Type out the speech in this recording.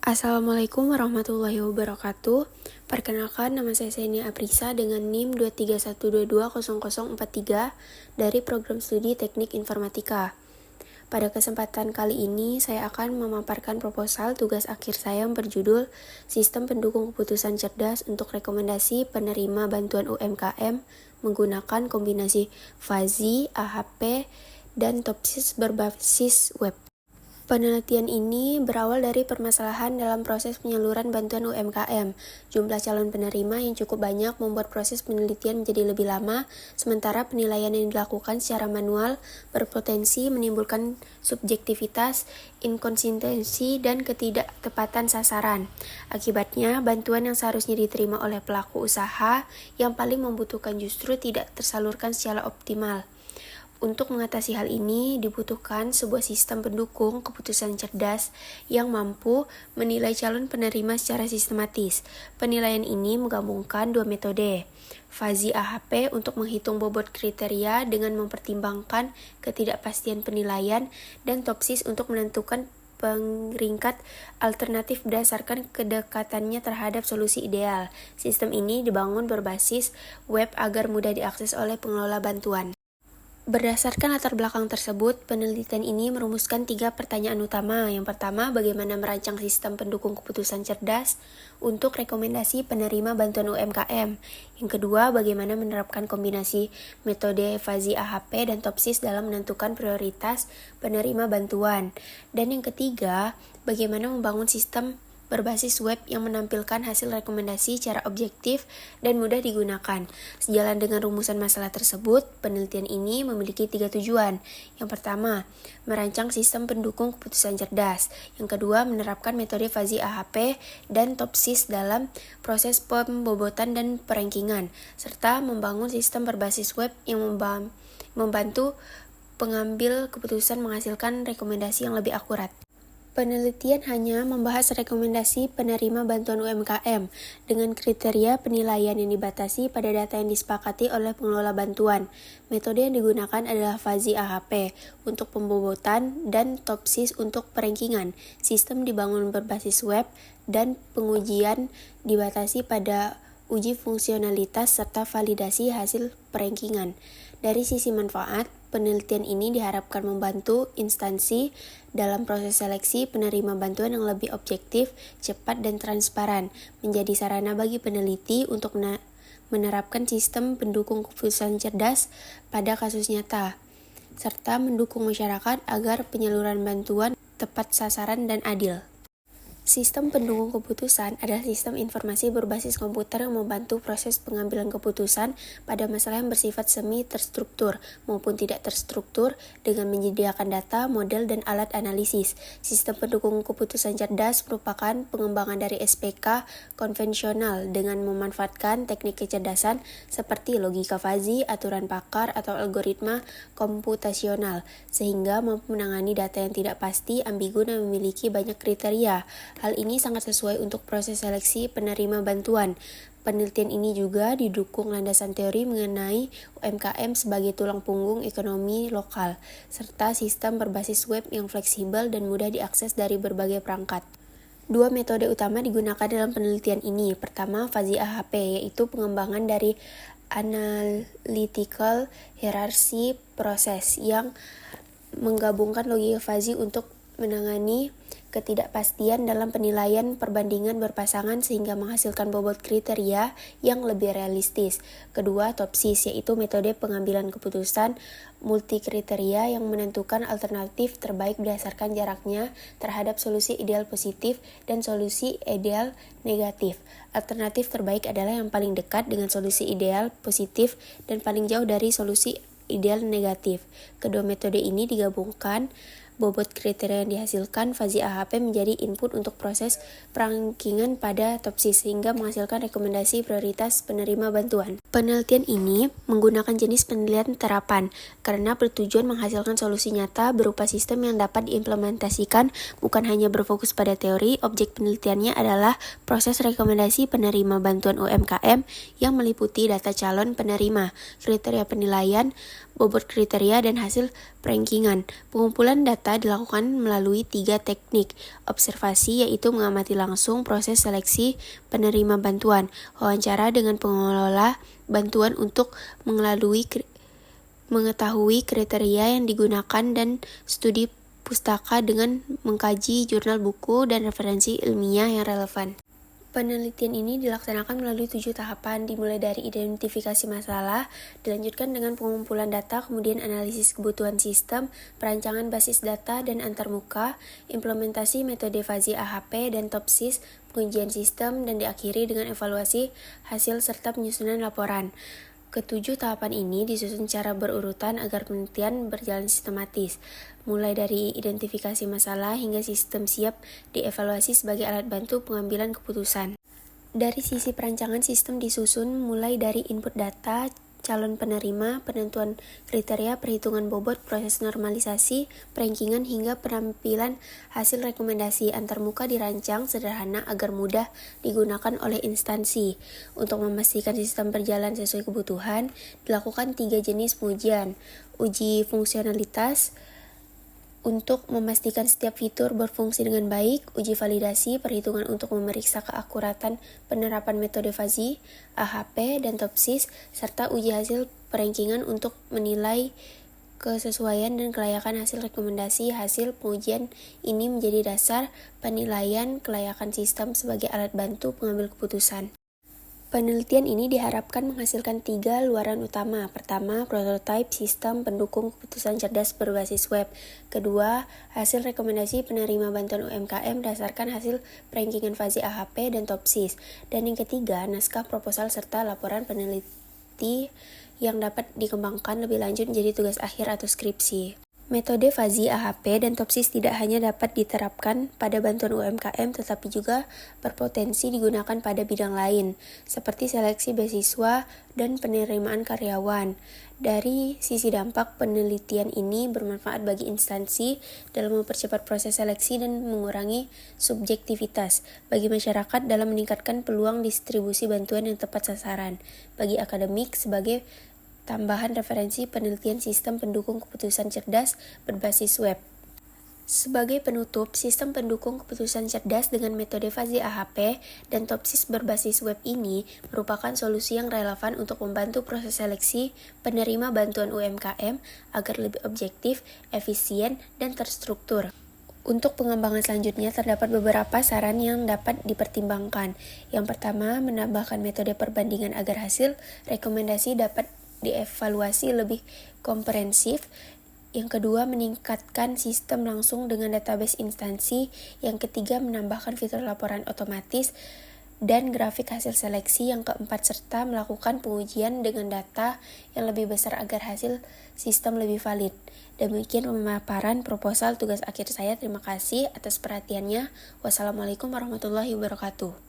Assalamualaikum warahmatullahi wabarakatuh. Perkenalkan, nama saya Senia Aprisa dengan NIM 231220043 dari Program Studi Teknik Informatika. Pada kesempatan kali ini, saya akan memaparkan proposal tugas akhir saya yang berjudul Sistem Pendukung Keputusan Cerdas untuk Rekomendasi Penerima Bantuan UMKM menggunakan kombinasi FASI, AHP, dan TOPSIS berbasis web. Penelitian ini berawal dari permasalahan dalam proses penyaluran bantuan UMKM. Jumlah calon penerima yang cukup banyak membuat proses penelitian menjadi lebih lama, sementara penilaian yang dilakukan secara manual berpotensi menimbulkan subjektivitas, inkonsistensi, dan ketidaktepatan sasaran. Akibatnya, bantuan yang seharusnya diterima oleh pelaku usaha yang paling membutuhkan justru tidak tersalurkan secara optimal. Untuk mengatasi hal ini, dibutuhkan sebuah sistem pendukung keputusan cerdas yang mampu menilai calon penerima secara sistematis. Penilaian ini menggabungkan dua metode, FASI AHP untuk menghitung bobot kriteria dengan mempertimbangkan ketidakpastian penilaian, dan TOPSIS untuk menentukan peringkat alternatif berdasarkan kedekatannya terhadap solusi ideal. Sistem ini dibangun berbasis web agar mudah diakses oleh pengelola bantuan. Berdasarkan latar belakang tersebut, penelitian ini merumuskan 3 pertanyaan utama. Yang pertama, bagaimana merancang sistem pendukung keputusan cerdas untuk rekomendasi penerima bantuan UMKM. Yang kedua, bagaimana menerapkan kombinasi metode FASI AHP dan TOPSIS dalam menentukan prioritas penerima bantuan. Dan yang ketiga, bagaimana membangun sistem berbasis web yang menampilkan hasil rekomendasi secara objektif dan mudah digunakan. Sejalan dengan rumusan masalah tersebut, penelitian ini memiliki 3 tujuan. Yang pertama, merancang sistem pendukung keputusan cerdas. Yang kedua, menerapkan metode FASI AHP dan TOPSIS dalam proses pembobotan dan perankingan, serta membangun sistem berbasis web yang membantu pengambil keputusan menghasilkan rekomendasi yang lebih akurat. Penelitian hanya membahas rekomendasi penerima bantuan UMKM dengan kriteria penilaian yang dibatasi pada data yang disepakati oleh pengelola bantuan. Metode yang digunakan adalah FASI AHP untuk pembobotan dan TOPSIS untuk perankingan. Sistem dibangun berbasis web dan pengujian dibatasi pada uji fungsionalitas serta validasi hasil perankingan. Dari sisi manfaat, penelitian ini diharapkan membantu instansi dalam proses seleksi penerima bantuan yang lebih objektif, cepat, dan transparan, menjadi sarana bagi peneliti untuk menerapkan sistem pendukung keputusan cerdas pada kasus nyata, serta mendukung masyarakat agar penyaluran bantuan tepat sasaran dan adil. Sistem pendukung keputusan adalah sistem informasi berbasis komputer yang membantu proses pengambilan keputusan pada masalah yang bersifat semi-terstruktur maupun tidak terstruktur dengan menyediakan data, model, dan alat analisis. Sistem pendukung keputusan cerdas merupakan pengembangan dari SPK konvensional dengan memanfaatkan teknik kecerdasan seperti logika FASI, aturan pakar, atau algoritma komputasional, sehingga mampu menangani data yang tidak pasti, ambigu, dan memiliki banyak kriteria. Hal ini sangat sesuai untuk proses seleksi penerima bantuan. Penelitian ini juga didukung landasan teori mengenai UMKM sebagai tulang punggung ekonomi lokal, serta sistem berbasis web yang fleksibel dan mudah diakses dari berbagai perangkat. 2 metode utama digunakan dalam penelitian ini. Pertama, FASI AHP, yaitu pengembangan dari analytical hierarchy process yang menggabungkan logika FASI untuk menangani ketidakpastian dalam penilaian perbandingan berpasangan sehingga menghasilkan bobot kriteria yang lebih realistis. Kedua, TOPSIS, yaitu metode pengambilan keputusan multi kriteria yang menentukan alternatif terbaik berdasarkan jaraknya terhadap solusi ideal positif dan solusi ideal negatif. Alternatif terbaik adalah yang paling dekat dengan solusi ideal positif dan paling jauh dari solusi ideal negatif. Kedua metode ini digabungkan. Bobot kriteria yang dihasilkan FASI AHP menjadi input untuk proses perankingan pada TOPSIS sehingga menghasilkan rekomendasi prioritas penerima bantuan. Penelitian ini menggunakan jenis penilaian terapan karena bertujuan menghasilkan solusi nyata berupa sistem yang dapat diimplementasikan bukan hanya berfokus pada teori. Objek penelitiannya adalah proses rekomendasi penerima bantuan UMKM yang meliputi data calon penerima, kriteria penilaian, bobot kriteria, dan hasil perankingan. Pengumpulan data dilakukan melalui 3 teknik. Observasi yaitu mengamati langsung proses seleksi penerima bantuan. Wawancara dengan pengelola bantuan untuk mengetahui kriteria yang digunakan, dan studi pustaka dengan mengkaji jurnal buku dan referensi ilmiah yang relevan. Penelitian ini dilaksanakan melalui 7 tahapan, dimulai dari identifikasi masalah, dilanjutkan dengan pengumpulan data, kemudian analisis kebutuhan sistem, perancangan basis data dan antarmuka, implementasi metode fuzzy AHP dan TOPSIS, pengujian sistem, dan diakhiri dengan evaluasi hasil serta penyusunan laporan. Ketujuh tahapan ini disusun secara berurutan agar penelitian berjalan sistematis, mulai dari identifikasi masalah hingga sistem siap dievaluasi sebagai alat bantu pengambilan keputusan. Dari sisi perancangan, sistem disusun mulai dari input data, calon penerima, penentuan kriteria, perhitungan bobot, proses normalisasi, perankingan, hingga penampilan hasil rekomendasi. Antarmuka dirancang sederhana agar mudah digunakan oleh instansi. Untuk memastikan sistem berjalan sesuai kebutuhan, dilakukan 3 jenis pengujian. Uji fungsionalitas untuk memastikan setiap fitur berfungsi dengan baik, uji validasi, perhitungan untuk memeriksa keakuratan penerapan metode fuzzy, AHP, dan TOPSIS, serta uji hasil perankingan untuk menilai kesesuaian dan kelayakan hasil rekomendasi. Hasil pengujian ini menjadi dasar penilaian kelayakan sistem sebagai alat bantu pengambil keputusan. Penelitian ini diharapkan menghasilkan 3 luaran utama. Pertama, prototipe sistem pendukung keputusan cerdas berbasis web. Kedua, hasil rekomendasi penerima bantuan UMKM berdasarkan hasil perankingan fuzzy AHP dan TOPSIS. Dan yang ketiga, naskah proposal serta laporan peneliti yang dapat dikembangkan lebih lanjut menjadi tugas akhir atau skripsi. Metode fuzzy AHP dan TOPSIS tidak hanya dapat diterapkan pada bantuan UMKM, tetapi juga berpotensi digunakan pada bidang lain, seperti seleksi beasiswa dan penerimaan karyawan. Dari sisi dampak, penelitian ini bermanfaat bagi instansi dalam mempercepat proses seleksi dan mengurangi subjektivitas, bagi masyarakat dalam meningkatkan peluang distribusi bantuan yang tepat sasaran, bagi akademik sebagai tambahan referensi penelitian sistem pendukung keputusan cerdas berbasis web. Sebagai penutup, sistem pendukung keputusan cerdas dengan metode fuzzy AHP dan TOPSIS berbasis web ini merupakan solusi yang relevan untuk membantu proses seleksi penerima bantuan UMKM agar lebih objektif, efisien, dan terstruktur. Untuk pengembangan selanjutnya, terdapat beberapa saran yang dapat dipertimbangkan. Yang pertama, menambahkan metode perbandingan agar hasil rekomendasi dapat dievaluasi lebih komprehensif. Yang kedua, meningkatkan sistem langsung dengan database instansi. Yang ketiga, menambahkan fitur laporan otomatis dan grafik hasil seleksi. Yang keempat, serta melakukan pengujian dengan data yang lebih besar agar hasil sistem lebih valid. Demikian pemaparan proposal tugas akhir saya. Terima kasih atas perhatiannya. Wassalamualaikum warahmatullahi wabarakatuh.